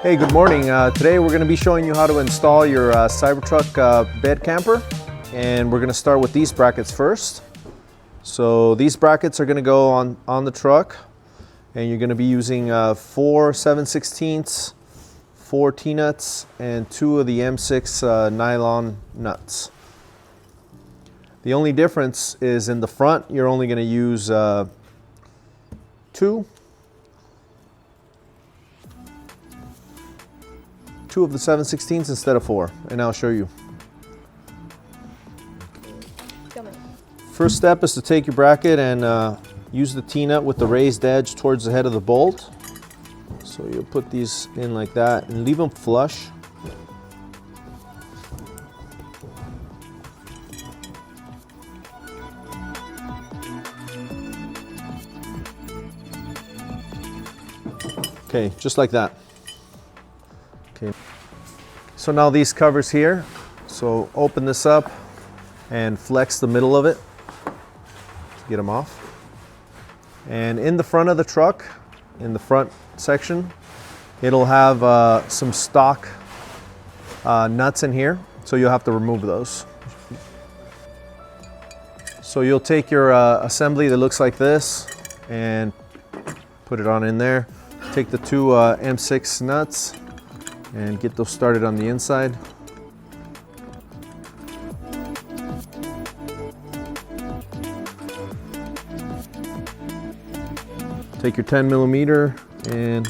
Hey, good morning. Today we're going to be showing you how to install your Cybertruck bed camper, and we're going to start with these brackets first. So these brackets are going to go on the truck, and you're going to be using 4 7/16, 4 T-nuts, and 2 of the M6 nylon nuts. The only difference is in the front, you're only going to use 2 of the 7/16 instead of 4, and I'll show you. First step is to take your bracket and use the T-nut with the raised edge towards the head of the bolt. So you'll put these in like that and leave them flush. Okay, just like that. Okay. So now these covers here, so open this up and flex the middle of it to get them off. And in the front of the truck, in the front section, it'll have some stock nuts in here, so you'll have to remove those. So you'll take your assembly that looks like this and put it on in there. Take the 2 M6 nuts and get those started on the inside. Take your 10mm and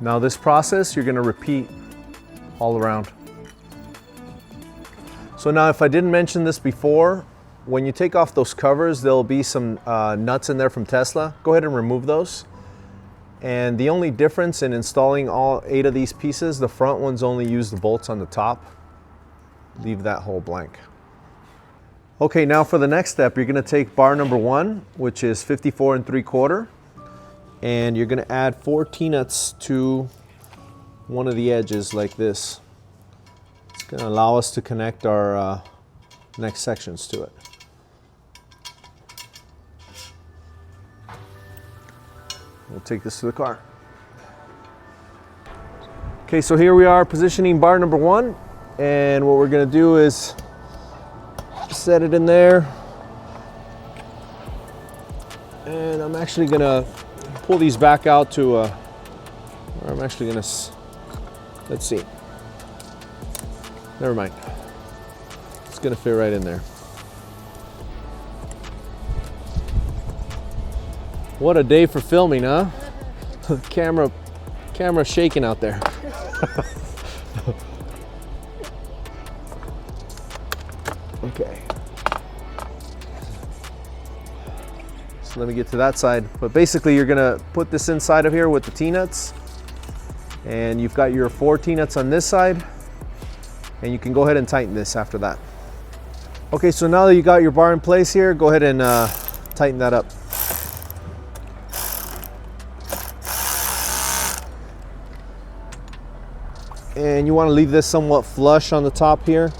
now this process you're going to repeat all around. So now if I didn't mention this before, when you take off those covers, there'll be some nuts in there from Tesla. Go ahead and remove those. And the only difference in installing all 8 of these pieces, the front ones only use the bolts on the top. Leave that hole blank. Okay, now for the next step, you're gonna take bar number 1, which is 54 3/4, and you're gonna add 4 T-nuts to one of the edges like this. It's gonna allow us to connect our next sections to it. We'll take this to the car. Okay, so here we are positioning bar number 1, and what we're going to do is set it in there, and I'm actually going to pull these back out to where I'm actually going to, let's see, never mind, it's going to fit right in there. What a day for filming, huh? camera shaking out there. Okay. So let me get to that side. But basically you're gonna put this inside of here with the T-nuts, and you've got your 4 T-nuts on this side, and you can go ahead and tighten this after that. Okay, so now that you got your bar in place here, go ahead and tighten that up. And you want to leave this somewhat flush on the top here.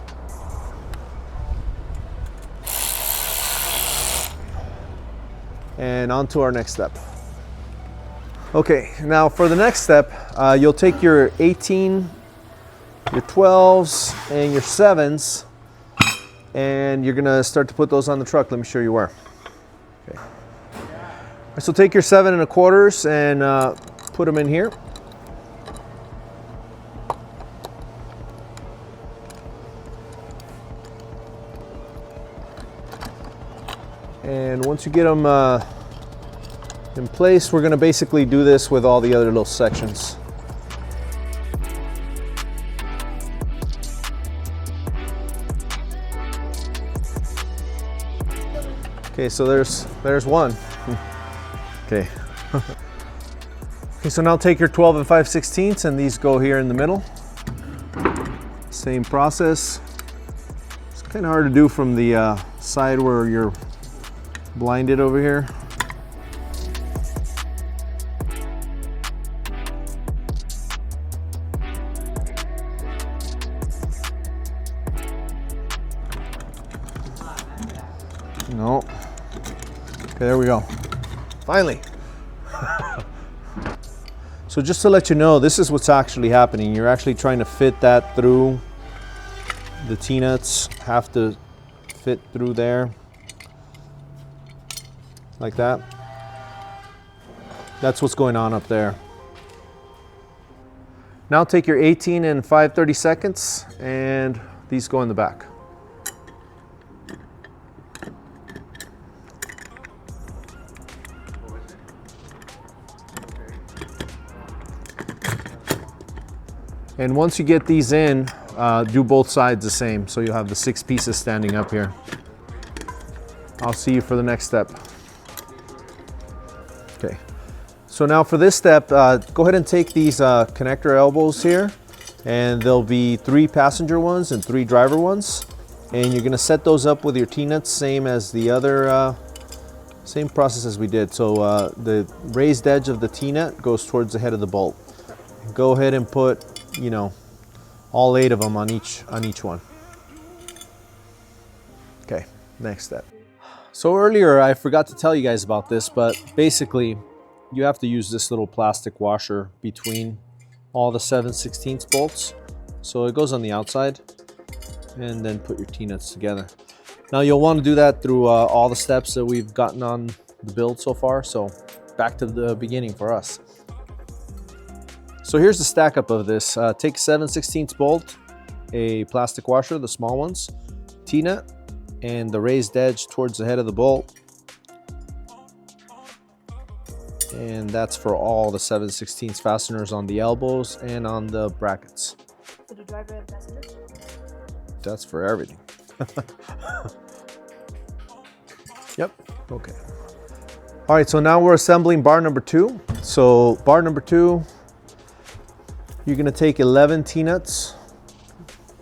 And on to our next step. Okay, now for the next step, you'll take your 18, your 12s, and your 7s, and you're gonna start to put those on the truck. Let me show you where. Okay. So take your 7 1/4s and put them in here. And once you get them in place, we're going to basically do this with all the other little sections. Okay, so there's one. Okay. Okay, so now take your 12 5/16 and these go here in the middle. Same process. It's kind of hard to do from the side where you're blinded over here. No. Okay, there we go. Finally. So just to let you know, this is what's actually happening. You're actually trying to fit that through. The T-nuts have to fit through there. Like that. That's what's going on up there. Now take your 18 and 5/32 and these go in the back. And once you get these in, do both sides the same, so you'll have the 6 pieces standing up here. I'll see you for the next step. Okay, so now for this step, go ahead and take these connector elbows here, and there'll be 3 passenger ones and 3 driver ones. And you're gonna set those up with your T-nuts, same as the other, same process as we did. So the raised edge of the T-nut goes towards the head of the bolt. Go ahead and put, you know, all 8 of them on each one. Okay, next step. So earlier I forgot to tell you guys about this, but basically you have to use this little plastic washer between all the 7/16 bolts. So it goes on the outside, and then put your T-nuts together. Now you'll want to do that through all the steps that we've gotten on the build so far. So back to the beginning for us. So here's the stack up of this. Take 7/16 bolt, a plastic washer, the small ones, T-nut, and the raised edge towards the head of the bolt. And that's for all the 7/16 fasteners on the elbows and on the brackets. For the driver and passenger? That's for everything. Yep, okay. All right, so now we're assembling bar number 2. So bar number 2, you're gonna take 11 T-nuts,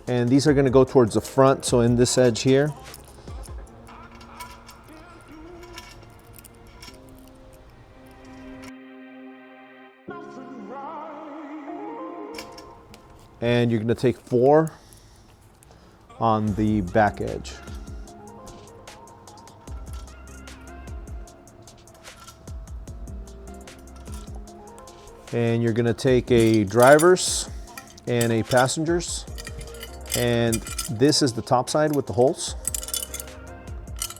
and these are gonna go towards the front, so in this edge here. And you're gonna take 4 on the back edge. And you're gonna take a driver's and a passenger's, and this is the top side with the holes.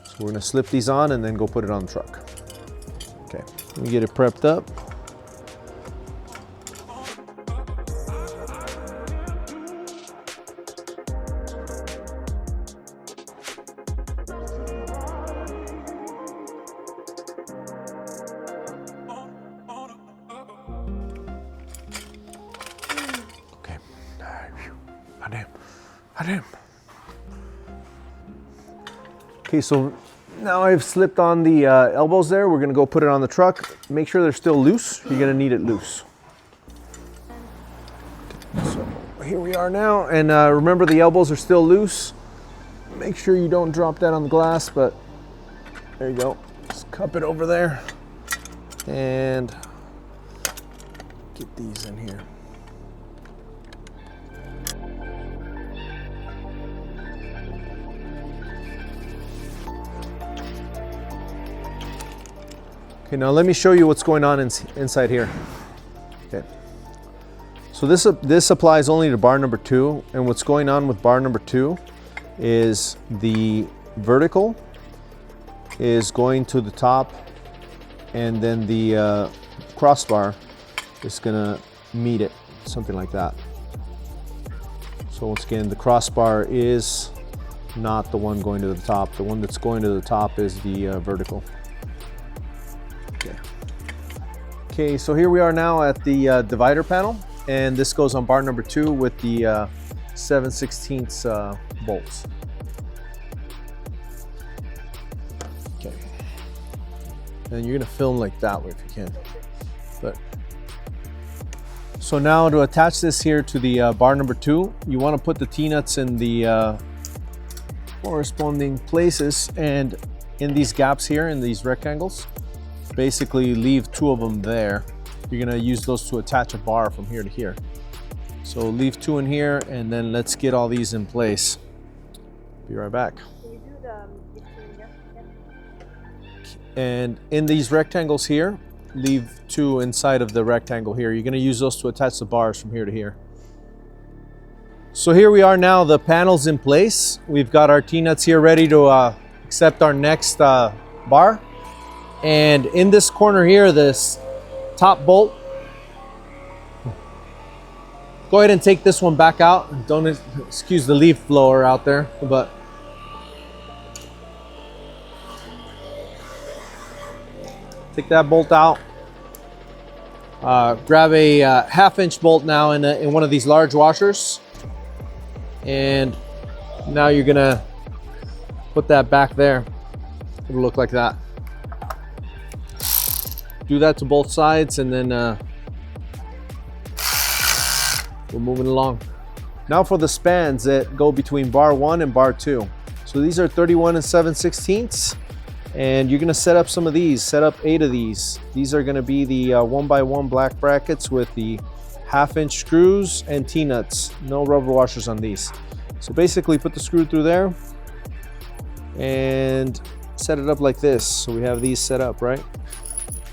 So we're gonna slip these on and then go put it on the truck. Okay, let me get it prepped up. Okay, so now I've slipped on the elbows there. We're gonna go put it on the truck. Make sure they're still loose. You're gonna need it loose. So here we are now, and remember the elbows are still loose. Make sure you don't drop that on the glass, but there you go. Just cup it over there and get these in here. Okay, now let me show you what's going on inside here. Okay, so this applies only to bar number 2, and what's going on with bar number 2 is the vertical is going to the top, and then the crossbar is gonna meet it, something like that. So once again, the crossbar is not the one going to the top. The one that's going to the top is the vertical. Okay, so here we are now at the divider panel, and this goes on bar number 2 with the 7/16 bolts. Okay, and you're gonna film like that way if you can. But so now to attach this here to the bar number 2, you want to put the T-nuts in the corresponding places, and in these gaps here, in these rectangles. Basically leave 2 of them there. You're gonna use those to attach a bar from here to here. So leave 2 in here, and then let's get all these in place. Be right back. Can you do the And in these rectangles here, leave 2 inside of the rectangle here. You're going to use those to attach the bars from here to here. So here we are now, the panel's in place. We've got our T-nuts here ready to accept our next bar. And in this corner here, this top bolt, go ahead and take this one back out. Don't excuse the leaf blower out there, but take that bolt out. Grab a 1/2-inch bolt now in one of these large washers. And now you're gonna put that back there. It'll look like that. Do that to both sides, and then we're moving along. Now for the spans that go between bar 1 and bar 2. So these are 31 and 7/16. And you're gonna set up some of these, set up 8 of these. These are gonna be the 1x1 black brackets with the 1/2-inch screws and T-nuts. No rubber washers on these. So basically put the screw through there and set it up like this. So we have these set up, right?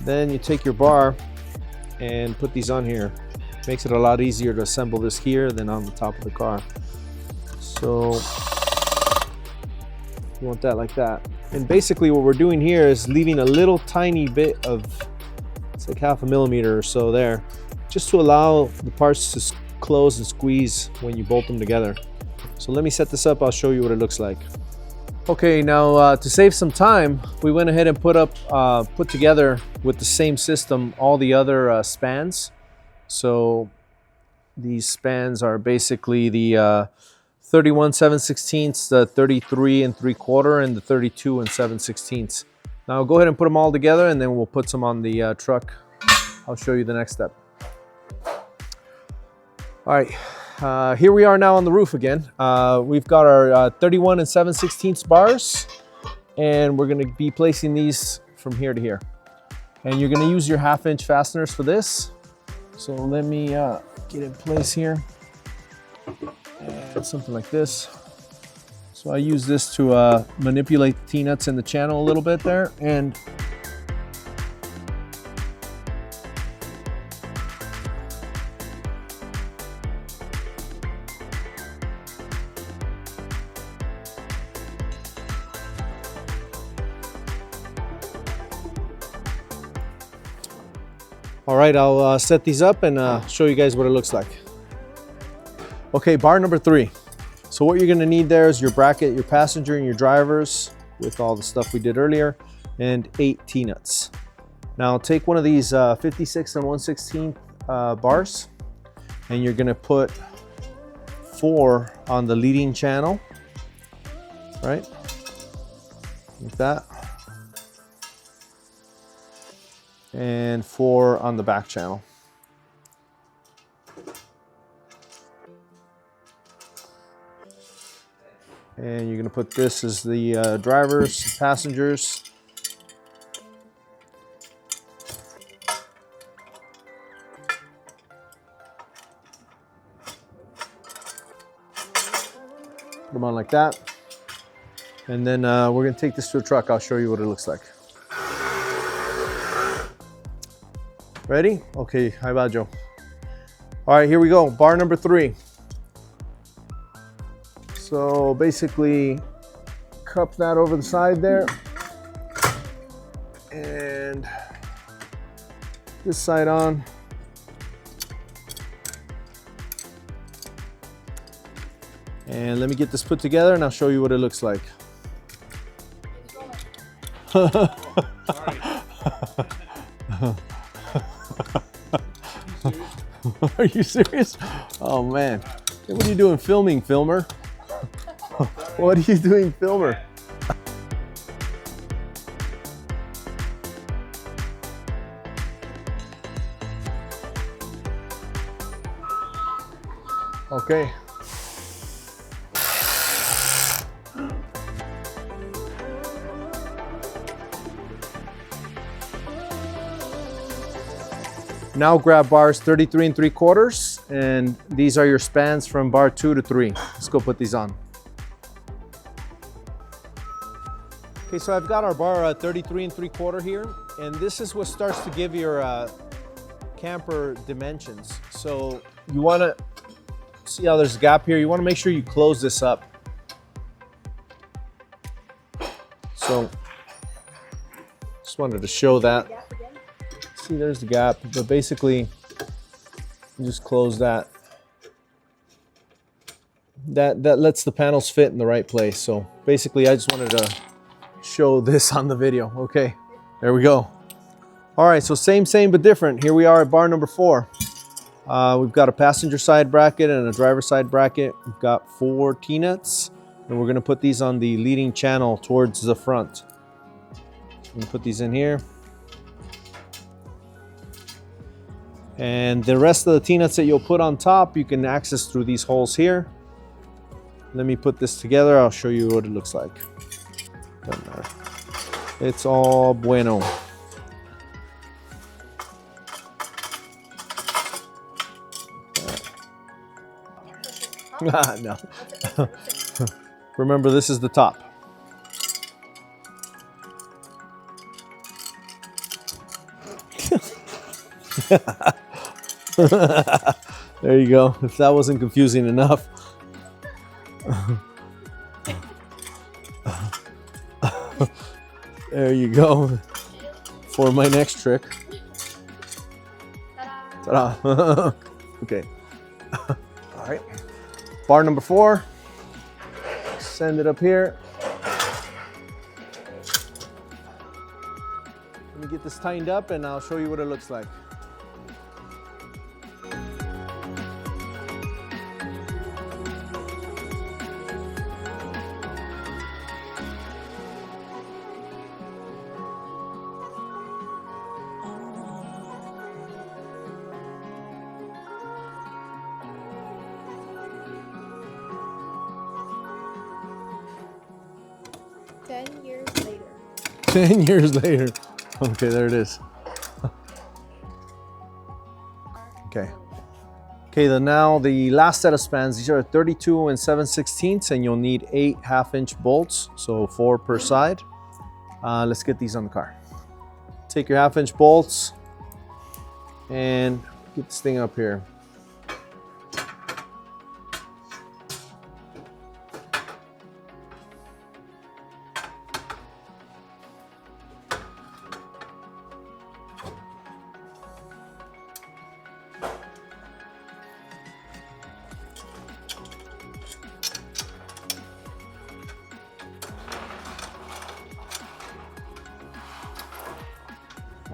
Then you take your bar and put these on here. Makes it a lot easier to assemble this here than on the top of the car. So you want that like that. And basically what we're doing here is leaving a little tiny bit of, it's like 1/2 millimeter or so there, just to allow the parts to close and squeeze when you bolt them together. So let me set this up, I'll show you what it looks like. Okay, now to save some time, we went ahead and put together with the same system all the other spans. So these spans are basically the 31 7/16, the 33 3/4, and the 32 7/16. Now go ahead and put them all together, and then we'll put some on the truck. I'll show you the next step. All right, here we are now on the roof again. We've got our 31 7/16 bars, and we're gonna be placing these from here to here. And you're gonna use your 1/2-inch fasteners for this. So let me get in place here. And something like this. So I use this to manipulate the T-nuts in the channel a little bit there, and all right, I'll set these up and show you guys what it looks like. Okay, bar number 3. So what you're gonna need there is your bracket, your passenger and your drivers with all the stuff we did earlier, and 8 T-nuts. Now take one of these 56 1/16 bars, and you're gonna put 4 on the leading channel, right? Like that. And 4 on the back channel. And you're gonna put this as the drivers, passengers. Put them on like that. And then we're gonna take this to a truck. I'll show you what it looks like. Ready? Okay, hi Bajo. All right, here we go, bar number 3. So basically, cup that over the side there. And this side on. And let me get this put together and I'll show you what it looks like. Are you serious? Oh man. Hey, what are you doing filming, filmer? What are you doing, filmer? Okay. Now grab bars 33 3/4, and these are your spans from bar 2 to 3. Let's go put these on. Okay, so I've got our bar 33 3/4 here, and this is what starts to give your camper dimensions. So you want to see how there's a gap here. You want to make sure you close this up. So just wanted to show that. See, there's the gap, but basically you just close that. That lets the panels fit in the right place. So basically I just wanted to show this on the video. Okay, there we go. All right, so same but different. Here we are at bar number 4. We've got a passenger side bracket and a driver side bracket. We've got 4 T-nuts, and we're gonna put these on the leading channel towards the front. I'm gonna put these in here. And the rest of the T-nuts that you'll put on top, you can access through these holes here. Let me put this together. I'll show you what it looks like. Doesn't matter. It's all bueno. No. Remember, this is the top. There you go. If that wasn't confusing enough. There you go. For my next trick. Ta-da. Okay. All right. Bar number 4. Send it up here. Let me get this tightened up and I'll show you what it looks like. Years later. 10 years later. Okay, there it is. Okay. Okay, now the last set of spans, these are 32 7/16, and you'll need 8 half-inch bolts, so 4 per side. Let's get these on the car. Take your half-inch bolts and get this thing up here.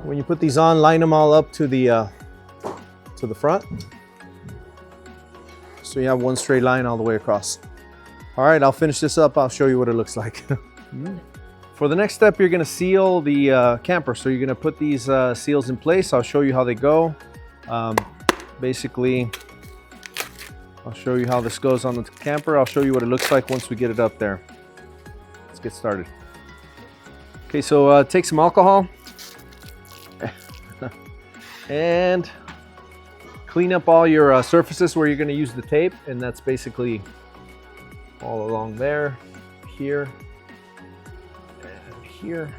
When you put these on, line them all up to the front. So you have one straight line all the way across. All right, I'll finish this up. I'll show you what it looks like. For the next step, you're gonna seal the camper. So you're gonna put these seals in place. I'll show you how they go. Basically, I'll show you how this goes on the camper. I'll show you what it looks like once we get it up there. Let's get started. Okay, so take some alcohol and clean up all your surfaces where you're going to use the tape, and that's basically all along there, here, and here.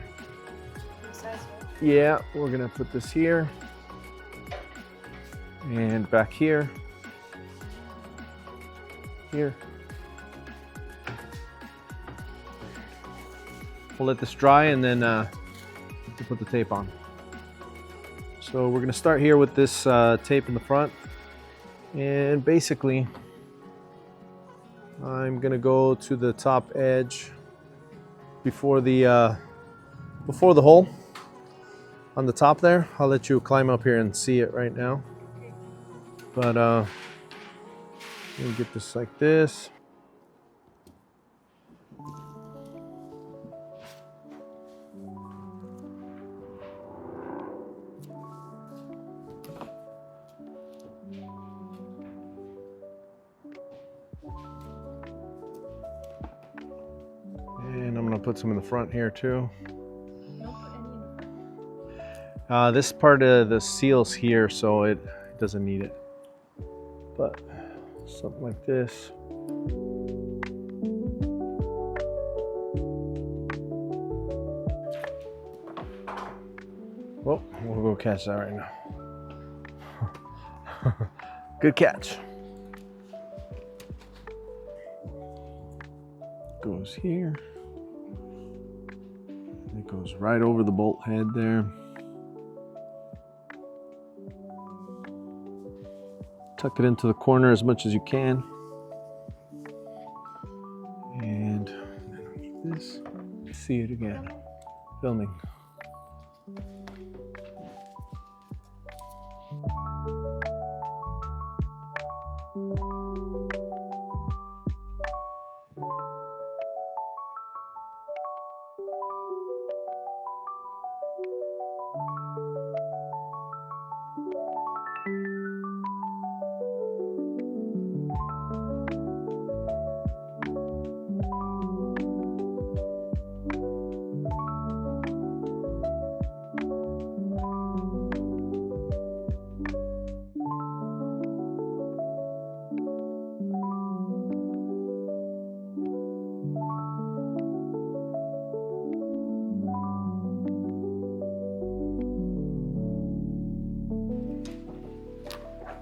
Yeah, we're going to put this here and back here, here. We'll let this dry and then we'll put the tape on. So we're going to start here with this tape in the front, and basically I'm going to go to the top edge before the hole on the top there. I'll let you climb up here and see it right now, but let me get this like this. And I'm gonna put some in the front here too. This part of the seal's here, so it doesn't need it. But something like this. Oh, we'll go catch that right now. Good catch. Goes here. It goes right over the bolt head there. Tuck it into the corner as much as you can. And underneath this, see it again. Filming.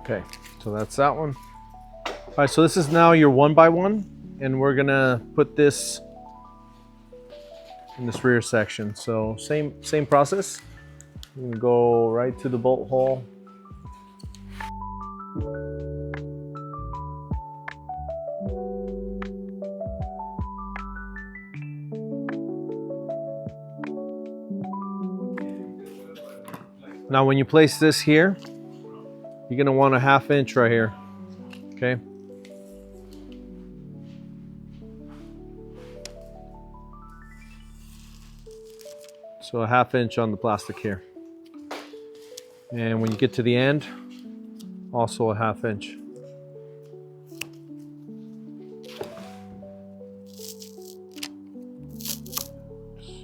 Okay, so that's that one. All right, so this is now your 1x1, and we're gonna put this in this rear section. So same process. I'm gonna go right to the bolt hole. Now when you place this here, you're gonna want a 1/2 inch right here, okay? So a 1/2 inch on the plastic here. And when you get to the end, also a 1/2 inch.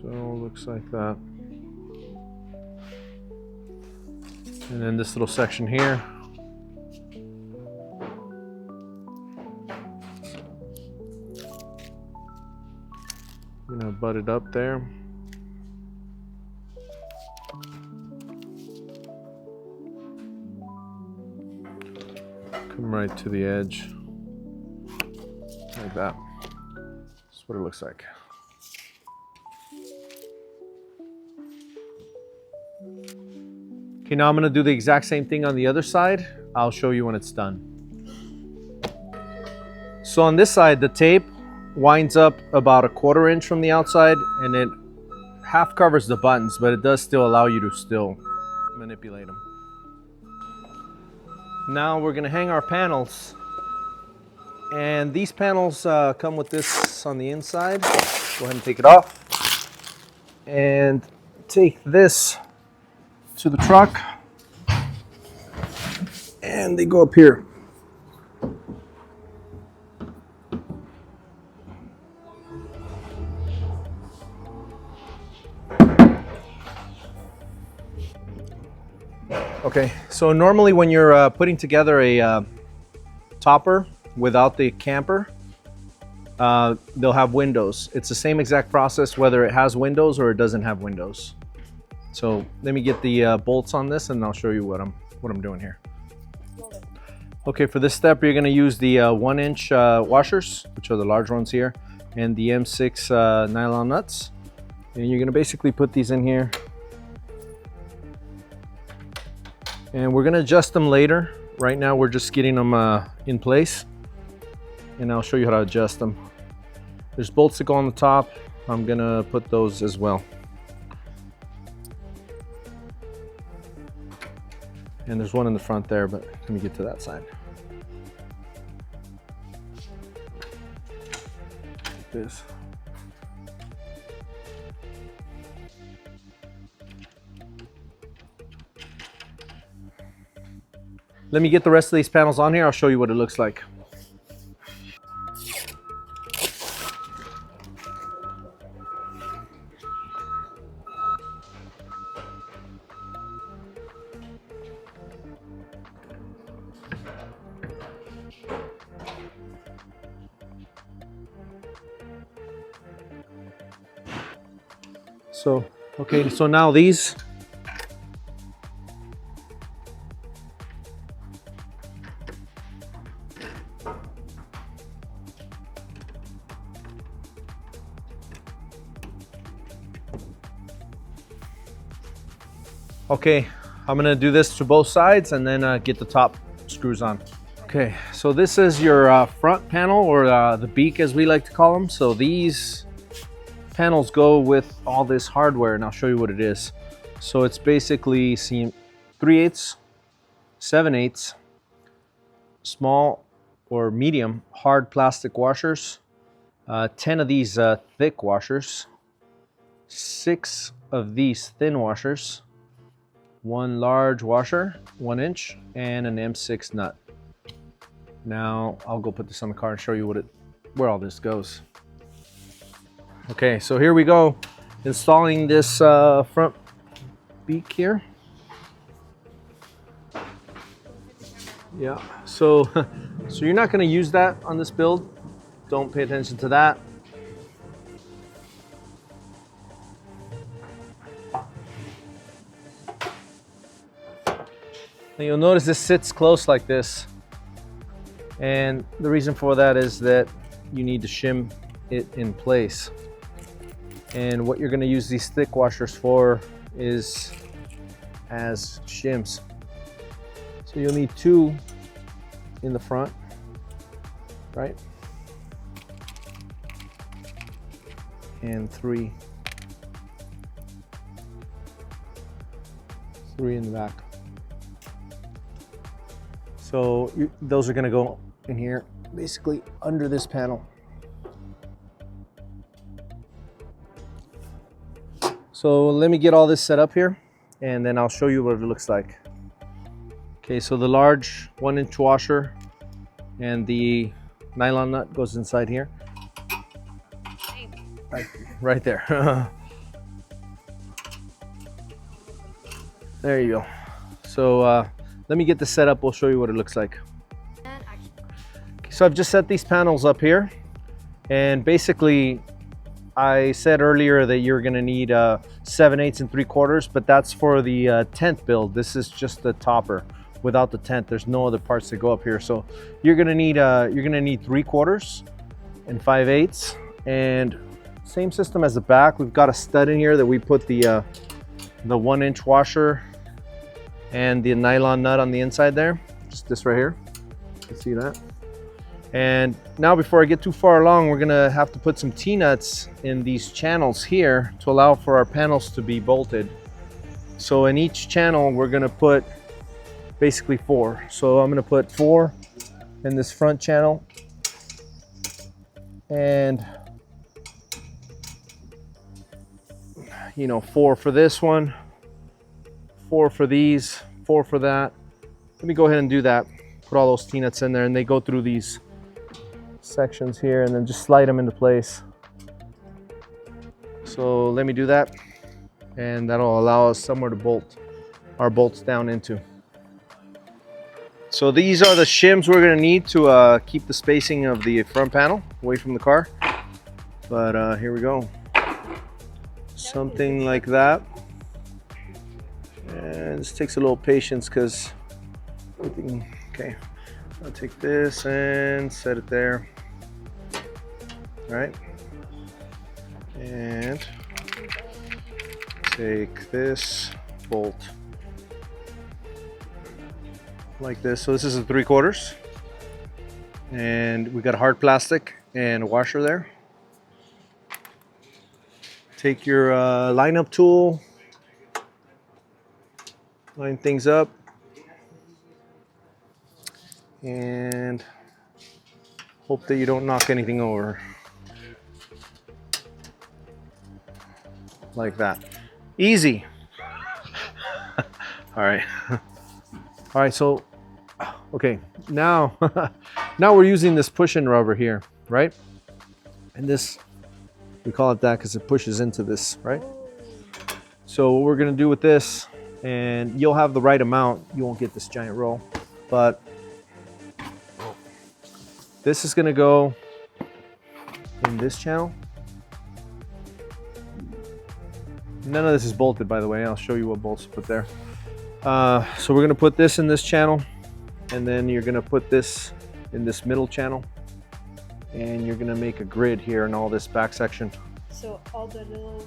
So looks like that. And then this little section here. I'm gonna butt it up there. Come right to the edge, like that. That's what it looks like. Okay, now I'm gonna do the exact same thing on the other side. I'll show you when it's done. So on this side, the tape winds up about a 1/4 inch from the outside, and it half covers the buttons, but it does still allow you to still manipulate them. Now we're gonna hang our panels, and these panels come with this on the inside. Go ahead and take it off, and take this to the truck, and they go up here. Okay, so normally when you're putting together a topper without the camper, they'll have windows. It's the same exact process whether it has windows or it doesn't have windows. So let me get the bolts on this, and I'll show you what I'm doing here. Okay, for this step, you're gonna use the 1-inch washers, which are the large ones here, and the M6 nylon nuts. And you're gonna basically put these in here. And we're gonna adjust them later. Right now, we're just getting them in place, and I'll show you how to adjust them. There's bolts that go on the top. I'm gonna put those as well. And there's one in the front there, but let me get to that side. Like this. Let me get the rest of these panels on here. I'll show you what it looks like. So, okay, so now these Okay, I'm gonna do this to both sides and then get the top screws on. Okay, so this is your front panel, or the beak as we like to call them. So these panels go with all this hardware, and I'll show you what it is. So it's basically 3/8, 7/8, small or medium hard plastic washers, 10 of these thick washers, 6 of these thin washers, 1 large washer, 1 inch, and an M6 nut. Now I'll go put this on the car and show you where all this goes. Okay, so here we go, installing this front beak here. Yeah, so you're not going to use that on this build. Don't pay attention to that. Now you'll notice this sits close like this. And the reason for that is that you need to shim it in place. And what you're going to use these thick washers for is as shims. So you'll need 2 in the front, right? And 3 in the back. So those are going to go in here, basically under this panel. So let me get all this set up here, and then I'll show you what it looks like. Okay, so the large 1-inch washer and the nylon nut goes inside here. Right there. There you go. So let me get this set up. We'll show you what it looks like. Okay, so I've just set these panels up here, and basically I said earlier that you're going to need 7/8 and 3/4, but that's for the tent build. This is just the topper. Without the tent, there's no other parts that go up here. So you're going to need 3/4 and 5/8, and same system as the back. We've got a stud in here that we put the 1-inch washer and the nylon nut on the inside there. Just this right here. You can see that. And now, before I get too far along, we're gonna have to put some T-nuts in these channels here to allow for our panels to be bolted. So in each channel, we're gonna put basically 4. So I'm gonna put 4 in this front channel, and 4 for this one, 4 for these, 4 for that. Let me go ahead and do that. Put all those T-nuts in there, and they go through these sections here, and then just slide them into place. So let me do that, and that'll allow us somewhere to bolt our bolts down into. So these are the shims we're going to need to keep the spacing of the front panel away from the car. But here we go. Something like that. And this takes a little patience because everything. Okay, I'll take this and set it there. All right, and take this bolt like this. So this is a 3/4, and we got a hard plastic and a washer there. Take your lineup tool, line things up, and hope that you don't knock anything over. Like that. Easy. All right. All right, so okay, now now we're using this push-in rubber here, right? And this, we call it that because it pushes into this, right? So what we're gonna do with this, and you'll have the right amount, you won't get this giant roll, but this is gonna go in this channel. None of this is bolted, by the way. I'll show you what bolts to put there. So we're gonna put this in this channel, and then you're gonna put this in this middle channel, and you're gonna make a grid here in all this back section. So all the little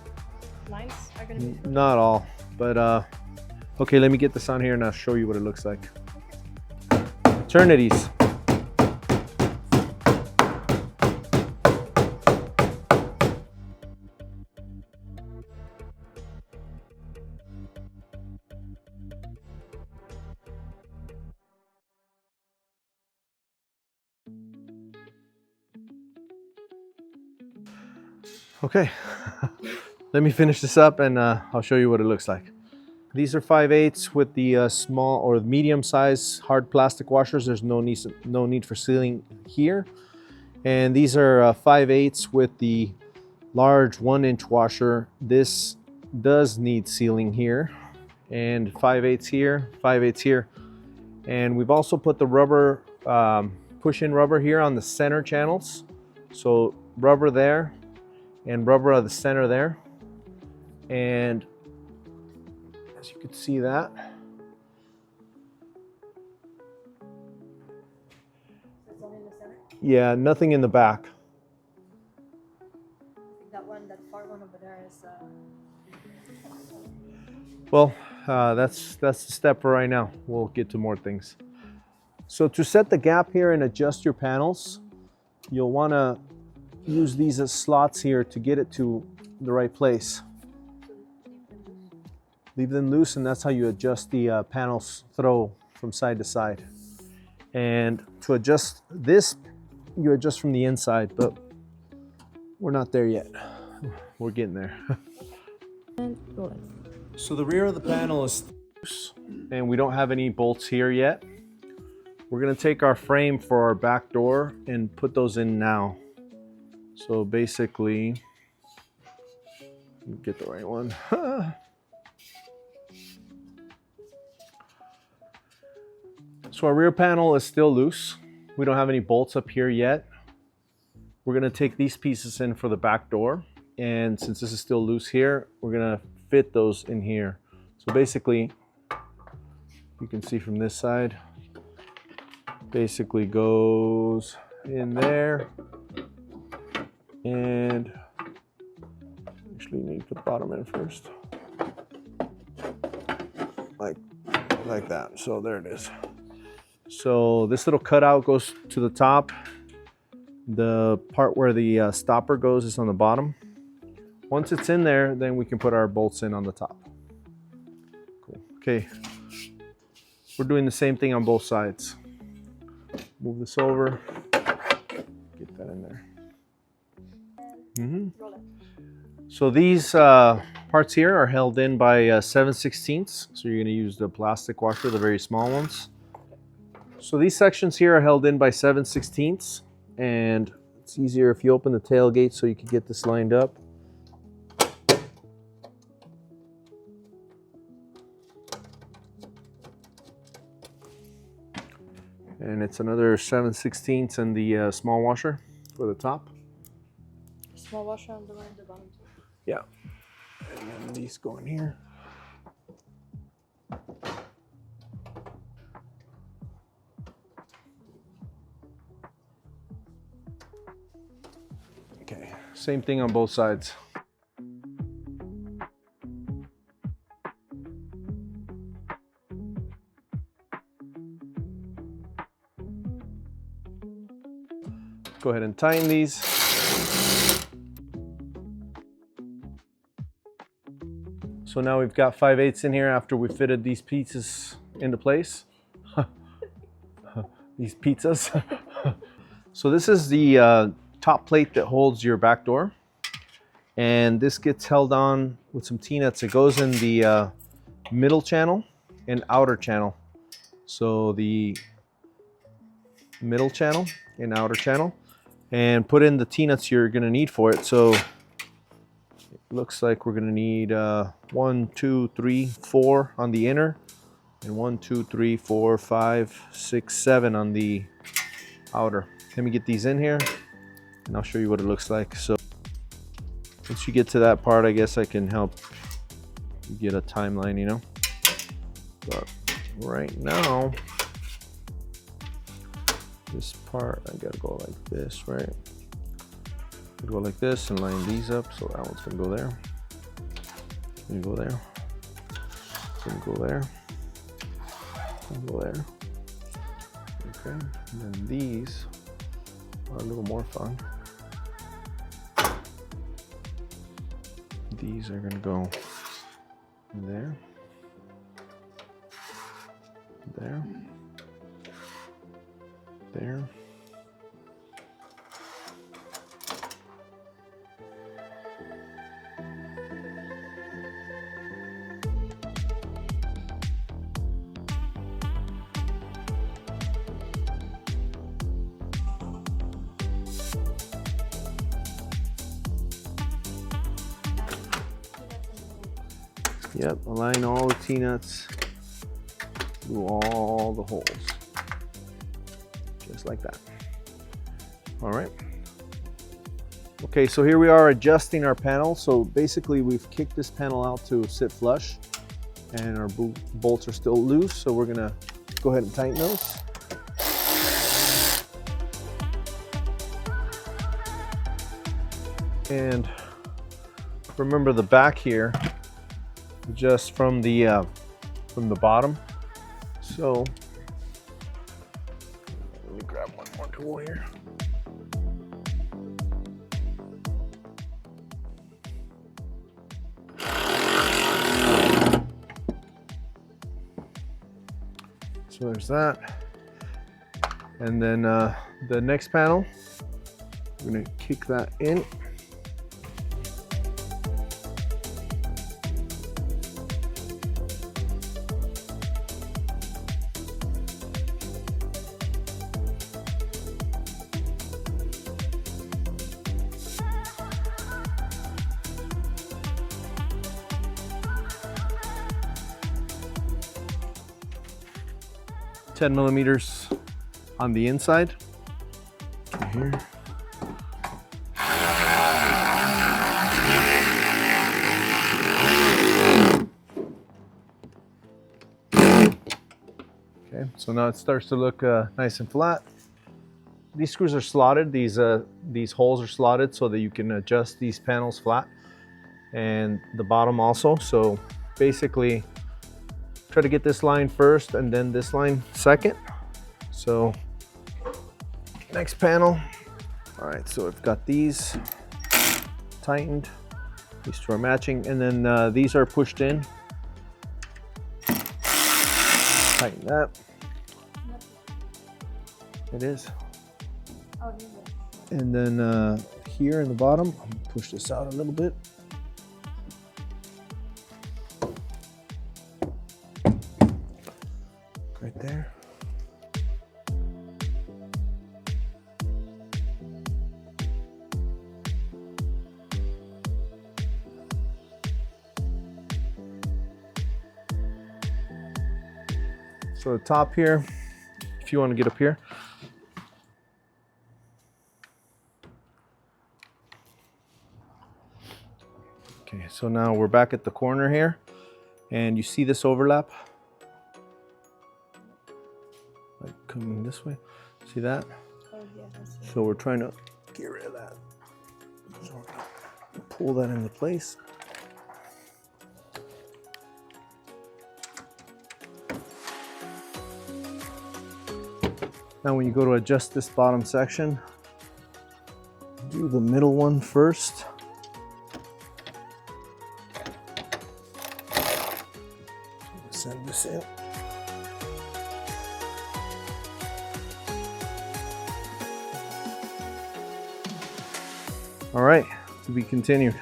lines are gonna be filled? Not all, but Okay, let me get this on here and I'll show you what it looks like. Eternities. Okay, let me finish this up and I'll show you what it looks like. These are 5/8 with the small or medium size hard plastic washers. There's no need for sealing here. And these are 5/8 with the large 1-inch washer. This does need sealing here, and 5/8 here, 5/8 here. And we've also put the rubber, push-in rubber here on the center channels. So rubber there and rubber at the center there. And as you can see that. Only in the center? Yeah, nothing in the back. I think that far one over there is. Well, that's the step for right now. We'll get to more things. So to set the gap here and adjust your panels, you'll want to use these as slots here to get it to the right place. Leave them loose, and that's how you adjust the panels throw from side to side. And to adjust this, you adjust from the inside, but we're not there yet. We're getting there. And roll it. So the rear of the panel is loose, and we don't have any bolts here yet. We're gonna take our frame for our back door and put those in now. So basically, get the right one. So our rear panel is still loose. We don't have any bolts up here yet. We're gonna take these pieces in for the back door. And since this is still loose here, we're gonna fit those in here. So basically, you can see from this side, basically goes in there. And actually you need to put the bottom in first. Like that, so there it is. So this little cutout goes to the top. The part where the stopper goes is on the bottom. Once it's in there, then we can put our bolts in on the top. Cool. Okay, we're doing the same thing on both sides. Move this over, get that in there. Roll it. So these parts here are held in by 7/16. So you're going to use the plastic washer, the very small ones. So these sections here are held in by 7/16, and it's easier if you open the tailgate so you can get this lined up. And it's another 7/16 in the small washer for the top. Small washer on the right and the bottom. Yeah. And then these go in here. Okay, same thing on both sides. Go ahead and tighten these. So now we've got 5/8 in here after we fitted these pieces into place. These pizzas. So this is the top plate that holds your back door. And this gets held on with some T-nuts. It goes in the middle channel and outer channel. So the middle channel and outer channel. And put in the T-nuts you're gonna need for it. So it looks like we're gonna need 1, 2, 3, 4 on the inner, and 1, 2, 3, 4, 5, 6, 7 on the outer. Let me get these in here and I'll show you what it looks like. So once you get to that part, I guess I can help you get a timeline, you know. But right now, this part, I gotta go like this, right? Go like this and line these up. So that one's gonna go there. You go there. Some go there. Some go there. Okay. And then these are a little more fun. These are gonna go there. There. There. Yep, align all the T-nuts through all the holes. Just like that. All right. Okay, so here we are adjusting our panel. So basically we've kicked this panel out to sit flush and our bolts are still loose. So we're gonna go ahead and tighten those. And remember the back here, just from the bottom. So let me grab one more tool here. So there's that. And then the next panel, I'm gonna kick that in. $10mm on the inside. Right here. Okay, so now it starts to look nice and flat. These screws are slotted. These holes are slotted so that you can adjust these panels flat, and the bottom also. So basically, try to get this line first and then this line second. So next panel. All right, so I've got these tightened. These two are matching, and then these are pushed in. Tighten that. It is. Oh, and then here in the bottom, I'm gonna push this out a little bit. Right there. So the top here, if you want to get up here. Okay, so now we're back at the corner here, and you see this overlap? Like coming this way, see that? Oh, yeah, I see. So we're trying to get rid of that. So we're gonna pull that into place. Now when you go to adjust this bottom section, do the middle one first. Send this in. All right, to be continued.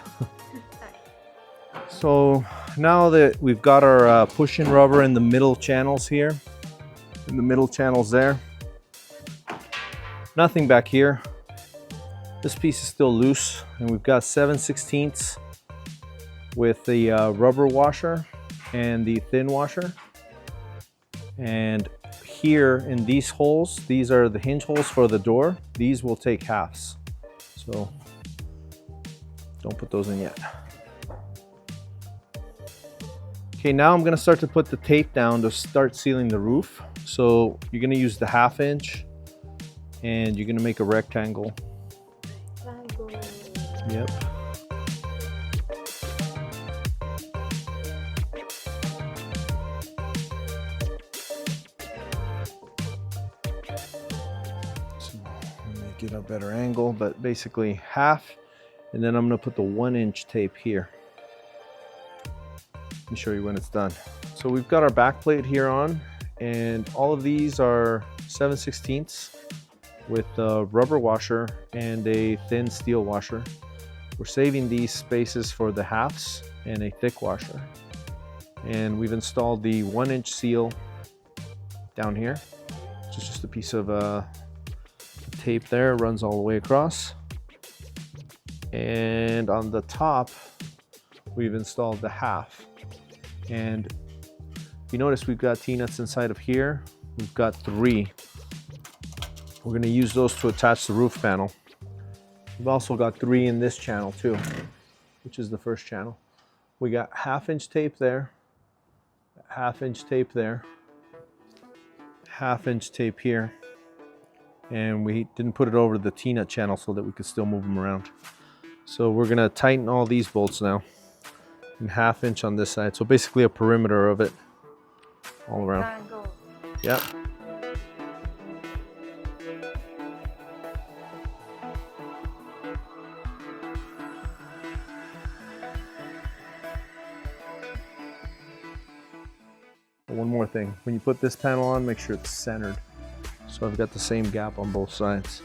So now that we've got our push-in rubber in the middle channels here, in the middle channels there, nothing back here. This piece is still loose, and we've got 7/16 with the rubber washer and the thin washer. And here in these holes, these are the hinge holes for the door. These will take halves. So don't put those in yet. Okay, now I'm gonna start to put the tape down to start sealing the roof. So you're gonna use the 1/2 inch and you're gonna make a rectangle. Yep. get a better angle, but basically half, and then I'm gonna put the 1-inch tape here. Let me show you when it's done. So we've got our back plate here on, and all of these are 7/16 with a rubber washer and a thin steel washer. We're saving these spaces for the halves and a thick washer. And we've installed the 1-inch seal down here, which is just a piece of tape there, runs all the way across. And on the top, we've installed the half. And you notice we've got T-nuts inside of here. We've got 3. We're going to use those to attach the roof panel. We've also got 3 in this channel too, which is the first channel. We got 1/2-inch tape there, 1/2-inch tape there, 1/2-inch tape here, and we didn't put it over the T-nut channel so that we could still move them around. So we're going to tighten all these bolts now, and 1/2-inch on this side. So basically a perimeter of it all around. Triangle. Yep. One more thing, when you put this panel on, make sure it's centered. So I've got the same gap on both sides.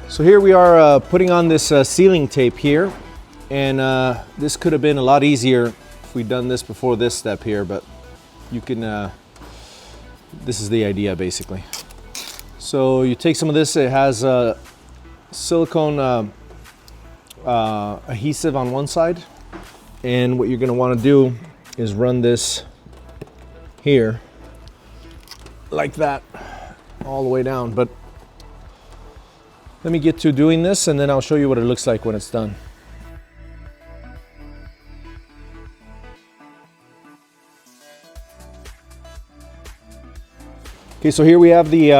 So here we are putting on this sealing tape here, and this could have been a lot easier if we'd done this before this step here, but you can, this is the idea basically. So you take some of this, it has silicone adhesive on one side, and what you're going to want to do is run this here like that all the way down. But let me get to doing this and then I'll show you what it looks like when it's done. Okay, so here we have the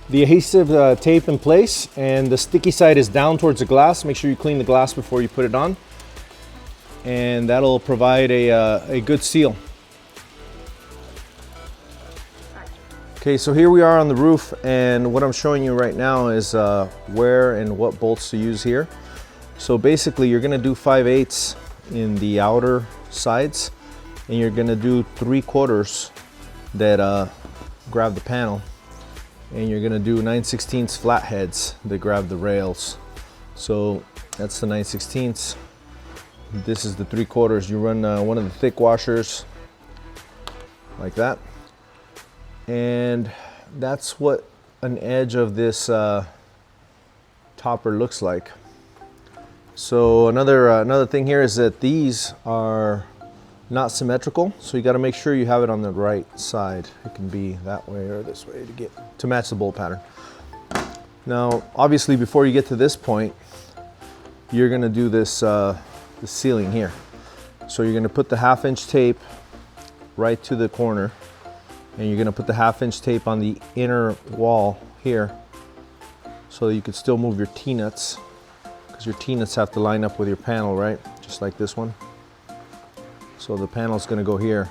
adhesive tape in place, and the sticky side is down towards the glass. Make sure you clean the glass before you put it on, and that'll provide a good seal. Okay, so here we are on the roof, and what I'm showing you right now is where and what bolts to use here. So basically you're gonna do 5/8 in the outer sides, and you're gonna do 3/4 that grab the panel, and you're gonna do 9/16 flat heads that grab the rails. So that's the 9/16. This is the 3/4. You run one of the thick washers like that. And that's what an edge of this topper looks like. So another thing here is that these are not symmetrical, so you got to make sure you have it on the right side. It can be that way or this way to match the bolt pattern. Now, obviously, before you get to this point, you're going to do this the sealing here. So you're going to put the 1/2-inch tape right to the corner, and you're going to put the 1/2-inch tape on the inner wall here so that you can still move your T-nuts, because your T-nuts have to line up with your panel, right? Just like this one. So the panel's going to go here.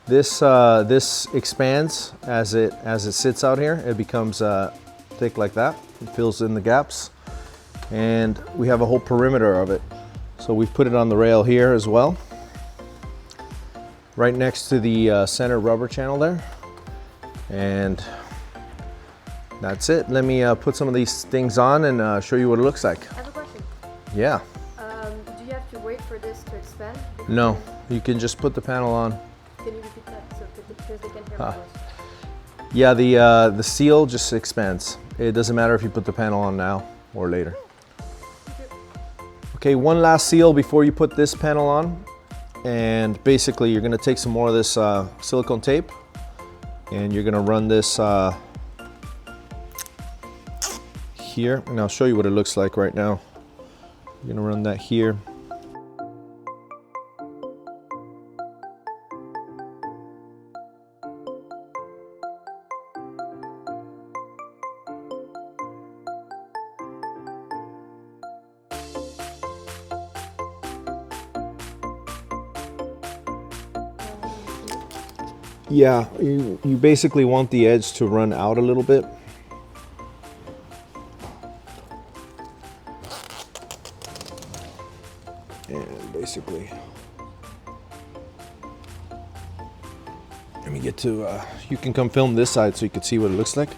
This expands as it sits out here. It becomes thick like that. It fills in the gaps, and we have a whole perimeter of it. So we've put it on the rail here as well, right next to the center rubber channel there. And that's it. Let me put some of these things on and show you what it looks like. I have a question. Yeah. Do you have to wait for this to expand? No, you can just put the panel on. Can you repeat that so because they can hear my voice? Yeah, the seal just expands. It doesn't matter if you put the panel on now or later. Okay, one last seal before you put this panel on. And basically you're going to take some more of this silicone tape, and you're going to run this here, and I'll show you what it looks like right now. You're going to run that here. Yeah, you basically want the edge to run out a little bit. And basically, let me get to, you can come film this side so you can see what it looks like.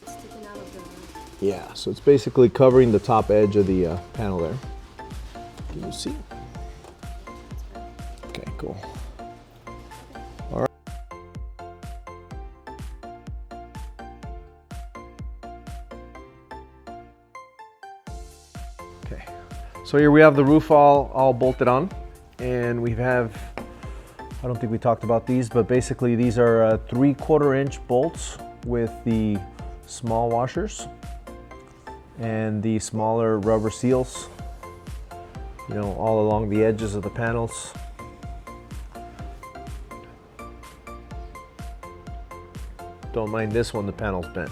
Sticking out of the. Yeah, so it's basically covering the top edge of the panel there. Can you see? Okay, cool. All right. Okay, so here we have the roof all bolted on, and we have, I don't think we talked about these, but basically these are 3/4 inch bolts with the small washers and the smaller rubber seals, you know, all along the edges of the panels. Don't mind this one, the panel's bent.